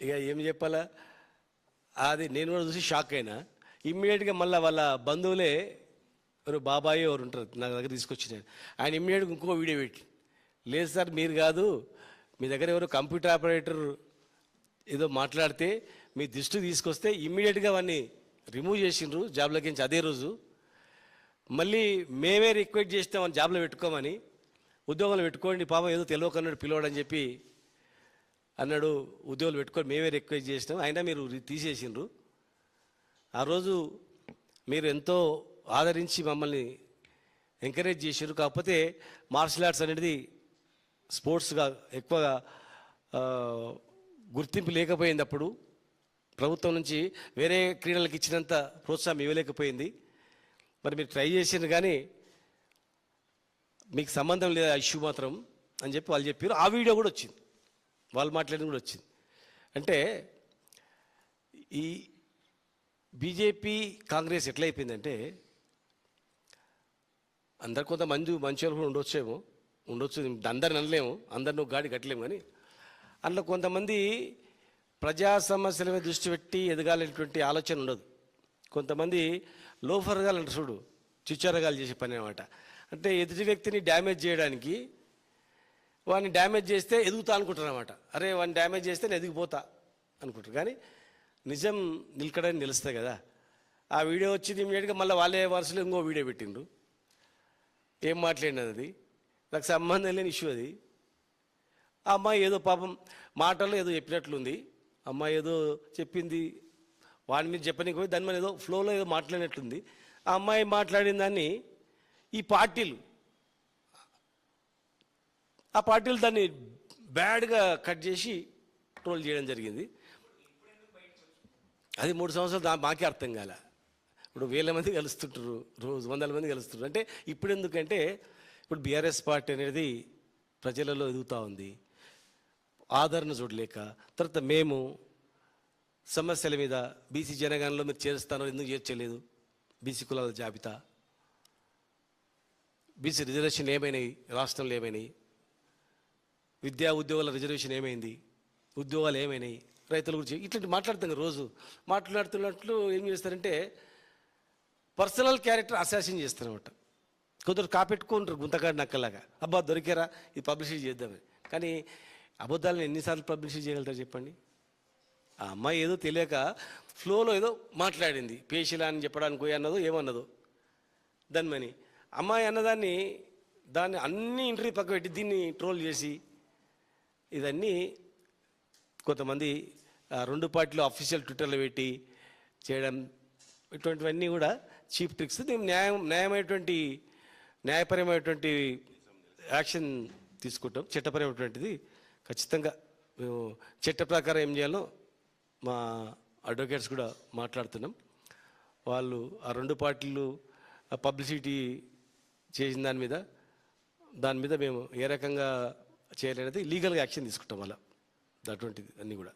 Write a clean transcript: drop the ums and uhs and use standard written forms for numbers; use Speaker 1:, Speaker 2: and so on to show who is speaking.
Speaker 1: ఇక ఏం చెప్పాలా, అది నేను కూడా చూసి షాక్ అయినా. ఇమ్మీడియట్గా మళ్ళీ వాళ్ళ బంధువులే ఎవరు బాబాయ్ ఎవరు ఉంటారు నా దగ్గర తీసుకొచ్చినాను. ఆయన ఇమ్మీడియట్గా ఇంకో వీడియో పెట్టి, లేదు సార్ మీరు కాదు, మీ దగ్గర ఎవరు కంప్యూటర్ ఆపరేటర్ ఏదో మాట్లాడితే మీ దృష్టికి తీసుకొస్తే ఇమ్మీడియట్గా అవన్నీ రిమూవ్ చేసిండ్రు జాబ్లోకి నుంచి అదే రోజు. మళ్ళీ మేమే రిక్వెస్ట్ చేసినామని జాబ్లో పెట్టుకోమని, ఉద్యోగాలు పెట్టుకోండి పాపం ఏదో తెలియకన్నాడు పిలవడని చెప్పి అన్నాడు. ఉద్యోగాలు పెట్టుకొని మేమే రిక్వెస్ట్ చేసినాం, అయినా మీరు తీసేసిండ్రు. ఆ రోజు మీరు ఎంతో ఆదరించి మమ్మల్ని ఎంకరేజ్ చేసారు. కాకపోతే మార్షల్ ఆర్ట్స్ అనేది స్పోర్ట్స్గా ఎక్కువగా గుర్తింపు లేకపోయింది. అప్పుడు ప్రభుత్వం నుంచి వేరే క్రీడలకు ఇచ్చినంత ప్రోత్సాహం ఇవ్వలేకపోయింది. మరి మీరు ట్రై చేసిండ్రు కానీ మీకు సంబంధం లేదు ఆ ఇష్యూ మాత్రం అని చెప్పి వాళ్ళు చెప్పారు. ఆ వీడియో కూడా వచ్చింది, వాళ్ళు మాట్లాడింది కూడా వచ్చింది. అంటే ఈ బీజేపీ కాంగ్రెస్ ఎట్లయిపోయిందంటే, అందరు కొంతమంది మంచి వాళ్ళు కూడా ఉండొచ్చు, అందరిని అనలేము, అందరిని ఒక గాడి కట్టలేము. కానీ అందులో కొంతమంది ప్రజా సమస్యల మీద దృష్టి పెట్టి ఎదగాలనేటువంటి ఆలోచన ఉండదు. కొంతమంది లోఫర్గాలు అంటారు చూడు, చిచ్చరగాలు చేసే పని అనమాట. అంటే ఎదుటి వ్యక్తిని డ్యామేజ్ చేయడానికి, వాడిని డ్యామేజ్ చేస్తే ఎదుగుతా అనుకుంటారు అనమాట. అరే వాడిని డ్యామేజ్ చేస్తే నేను ఎదిగిపోతా అనుకుంటారు. కానీ నిజం నిలకడని నిలుస్తాయి కదా. ఆ వీడియో వచ్చింది, ఇమీడియట్గా మళ్ళీ వాళ్ళే వరుసలో ఇంకో వీడియో పెట్టిండ్రు. ఏం మాట్లాడినది అది, నాకు సంబంధం లేని ఇష్యూ అది. ఆ అమ్మాయి ఏదో పాపం మాటల్లో ఏదో చెప్పినట్లుంది, అమ్మాయి ఏదో చెప్పింది, వాడి మీద చెప్పనీకి పోయి దాని మీద ఏదో ఫ్లోలో ఏదో మాట్లాడినట్లుంది. ఆ అమ్మాయి మాట్లాడిన దాన్ని ఈ పార్టీలు దాన్ని బ్యాడ్గా కట్ చేసి ట్రోల్ చేయడం జరిగింది. అది 3 సంవత్సరాలు మాకే అర్థం కాల. ఇప్పుడు వేల మంది కలుస్తుంటారు, రోజు 100 మంది కలుస్తుంటారు. అంటే ఇప్పుడు ఎందుకంటే ఇప్పుడు బీఆర్ఎస్ పార్టీ అనేది ప్రజలలో ఎదుగుతూ ఉంది, ఆదరణ చూడలేక. తర్వాత మేము సమస్యల మీద బీసీ జనగణనలో మీరు చేరుస్తానో ఎందుకు చేర్చలేదు, బీసీ కులాల జాబితా, బీసీ రిజర్వేషన్ ఏమైనాయి, రాష్ట్రంలో ఏమైనాయి, విద్యా ఉద్యోగాల రిజర్వేషన్ ఏమైంది, ఉద్యోగాలు ఏమైనాయి, రైతుల గురించి ఇట్లాంటి మాట్లాడుతాం. రోజు మాట్లాడుతున్నట్లు ఏం చేస్తారంటే పర్సనల్ క్యారెక్టర్ అసాసిన్ చేస్తారనమాట. కొందరు కాపెట్టుకుంటారు గుంతకాడి నక్కలాగా, అబ్బా దొరికారా ఇది పబ్లిసిటీ చేద్దామని. కానీ అబద్ధాలను ఎన్నిసార్లు పబ్లిసిటీ చేయగలుగుతారు చెప్పండి. ఆ అమ్మాయి ఏదో తెలియక ఫ్లోలో ఏదో మాట్లాడింది, పేషిలా అని చెప్పడానికి పోయి అన్నదో ఏమన్నదో దానిమని. అమ్మాయి అన్నదాన్ని దాన్ని అన్ని ఇంటర్వ్యూ పక్క పెట్టి దీన్ని ట్రోల్ చేసి ఇదన్నీ కొంతమంది 2 పార్టీలు అఫీషియల్ ట్విట్టర్లో పెట్టి చేయడం, ఇటువంటివన్నీ కూడా చీప్ ట్రిక్స్. దీన్ని న్యాయపరమైనటువంటి యాక్షన్ తీసుకుంటాం. చట్టపరమైనటువంటిది ఖచ్చితంగా మేము చట్ట ప్రకారం ఏం చేయాలో మా అడ్వకేట్స్ కూడా మాట్లాడుతున్నాం. వాళ్ళు ఆ 2 పార్టీలు పబ్లిసిటీ చేసిన దాని మీద మేము ఏ రకంగా చేయాలనేది లీగల్గా యాక్షన్ తీసుకుంటాం. అలా అటువంటిది అన్నీ కూడా